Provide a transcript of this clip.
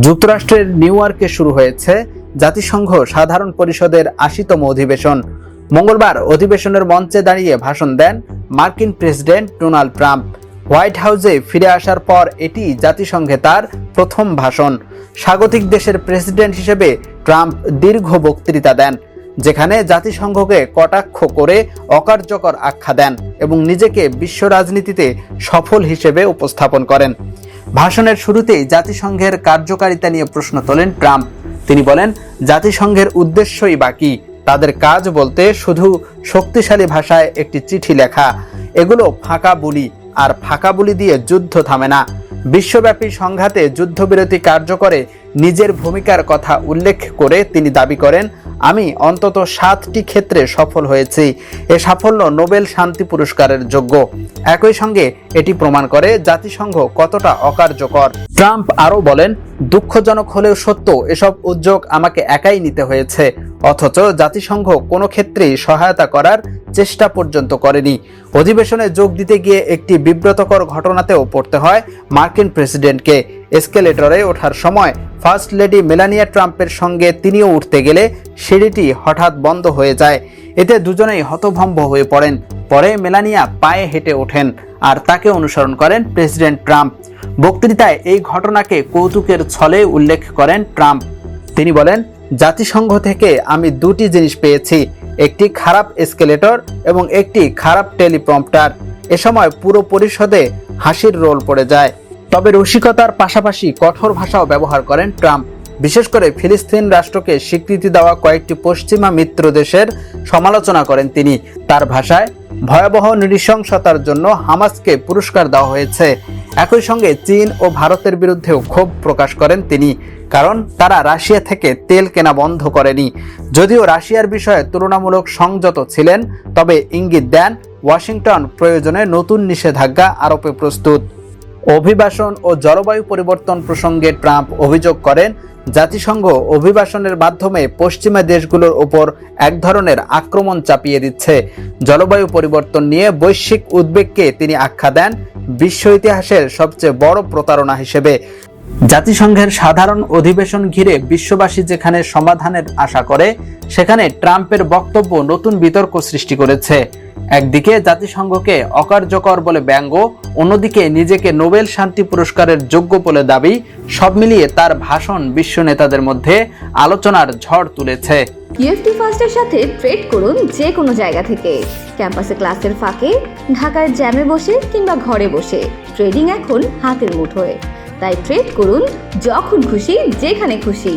যুক্তরাষ্ট্রের নিউ ইয়র্কে শুরু হয়েছে জাতিসংঘ সাধারণ পরিষদের ৮০তম অধিবেশন। মঙ্গলবার অধিবেশনের মঞ্চে দাঁড়িয়ে ভাষণ দেন মার্কিন প্রেসিডেন্ট ডোনাল্ড ট্রাম্প। হোয়াইট হাউসে ফিরে আসার পর এটি জাতিসংঘে তার প্রথম ভাষণ। স্বাগতিক দেশের প্রেসিডেন্ট হিসেবে ট্রাম্প দীর্ঘ বক্তৃতা দেন, যেখানে জাতিসংঘকে কটাক্ষ করে অকার্যকর আখ্যা দেন এবং নিজেকে বিশ্ব রাজনীতিতে সফল হিসেবে উপস্থাপন করেন। ভাষণের শুরুতেই জাতিসংঘের কার্যকারিতা নিয়ে প্রশ্ন তোলেন ট্রাম্প। তিনি বলেন, জাতিসংঘের উদ্দেশ্যই বাকি, তাদের কাজ বলতে শুধু শক্তিশালী ভাষায় একটি চিঠি লেখা। এগুলো ফাঁকা বুলি, আর ফাঁকা বুলি দিয়ে যুদ্ধ থামে না। বিশ্বব্যাপী সংঘাতে যুদ্ধবিরতি কার্যকরে নিজের ভূমিকার কথা উল্লেখ করে তিনি দাবি করেন, আমি অন্তত 7টি ক্ষেত্রে সফল হয়েছি। এ সাফল্য নোবেল শান্তি পুরস্কারের যোগ্য। একই সঙ্গে এটি প্রমাণ করে জাতিসংঘ কতটা অকার্যকর। ট্রাম্প আরও বলেন, দুঃখজনক হলেও সত্য, এসব উদ্যোগ আমাকে একাই নিতে হয়েছে, অথচ জাতিসংঘ কোনো ক্ষেত্রেই সহায়তা করার চেষ্টা পর্যন্ত করেনি। অধিবেশনে যোগ দিতে গিয়ে একটি বিব্রতকর ঘটনাতেও পড়তে হয় মার্কিন প্রেসিডেন্টকে। এসকেলেটরে ওঠার সময় ফার্স্ট লেডি মেলানিয়া ট্রাম্পের সঙ্গে তিনিও উঠতে গেলে সিঁড়িটি হঠাৎ বন্ধ হয়ে যায়। এতে দুজনেই হতভম্ব হয়ে পড়েন। পরে মেলানিয়া পায়ে হেঁটে ওঠেন আর তাকে অনুসরণ করেন প্রেসিডেন্ট ট্রাম্প। বক্তৃতায় এই ঘটনাকে কৌতুকের ছলে উল্লেখ করেন ট্রাম্প। তিনি বলেন, জাতিসংঘ থেকে আমি 2টি জিনিস পেয়েছি, একটি খারাপ এসকেলেটর এবং একটি খারাপ টেলিপ্রম্পটার। এ সময় পুরো পরিষদে হাসির রোল পড়ে যায়। তবে রসিকতার পাশাপাশি কঠোর ভাষাও ব্যবহার করেন ট্রাম্প। বিশেষ করে ফিলিস্তিন রাষ্ট্রকে স্বীকৃতি দেওয়া কয়েকটি পশ্চিমা মিত্র দেশের সমালোচনা করেন তিনি। তার ভাষায়, ভয়াবহ নৃশংসতার জন্য হামাসকে পুরস্কার দেওয়া হয়েছে। একই সঙ্গে চীন ও ভারতের বিরুদ্ধেও ক্ষোভ প্রকাশ করেন তিনি, কারণ তারা রাশিয়া থেকে তেল কেনা বন্ধ করেনি। যদিও রাশিয়ার বিষয়ে তুলনামূলক সংযত ছিলেন, তবে ইঙ্গিত দেন ওয়াশিংটন প্রয়োজনে নতুন নিষেধাজ্ঞা আরোপে প্রস্তুত। অভিবাসন ও জলবায়ু পরিবর্তন প্রসঙ্গে ট্রাম্প অভিযোগ করেন, জাতিসংঘ অভিবাসনের মাধ্যমে পশ্চিমা দেশগুলোর ওপর এক ধরনের আক্রমণ চাপিয়ে দিচ্ছে। জলবায়ু পরিবর্তন নিয়ে বৈশ্বিক উদ্বেগকে তিনি আখ্যা দেন বিশ্ব ইতিহাসের সবচেয়ে বড় প্রতারণা হিসেবে। জাতিসংঘের সাধারণ অধিবেশন ঘিরে বিশ্ববাসী যেখানে সমাধানের আশা করে, সেখানে ট্রাম্পের বক্তব্য নতুন বিতর্ক সৃষ্টি করেছে। একদিকে জাতিসংঘকে অকার্যকর বলে ব্যঙ্গ, অন্যদিকে নিজেকে নোবেল শান্তি পুরস্কারের যোগ্য বলে দাবি। সব মিলিয়ে তার ভাষণ বিশ্ব নেতাদের মধ্যে আলোচনার ঝড় তুলেছে। ইএফটি ফার্স্টের সাথে ট্রেড করুন যে কোনো জায়গা থেকে। ক্যাম্পাসে ক্লাসের ফাঁকে, ঢাকার জ্যামে বসে কিংবা ঘরে বসে, ট্রেডিং এখন হাতের মুঠোয়। তাই ট্রেড করুন যখন খুশি, যেখানে খুশি।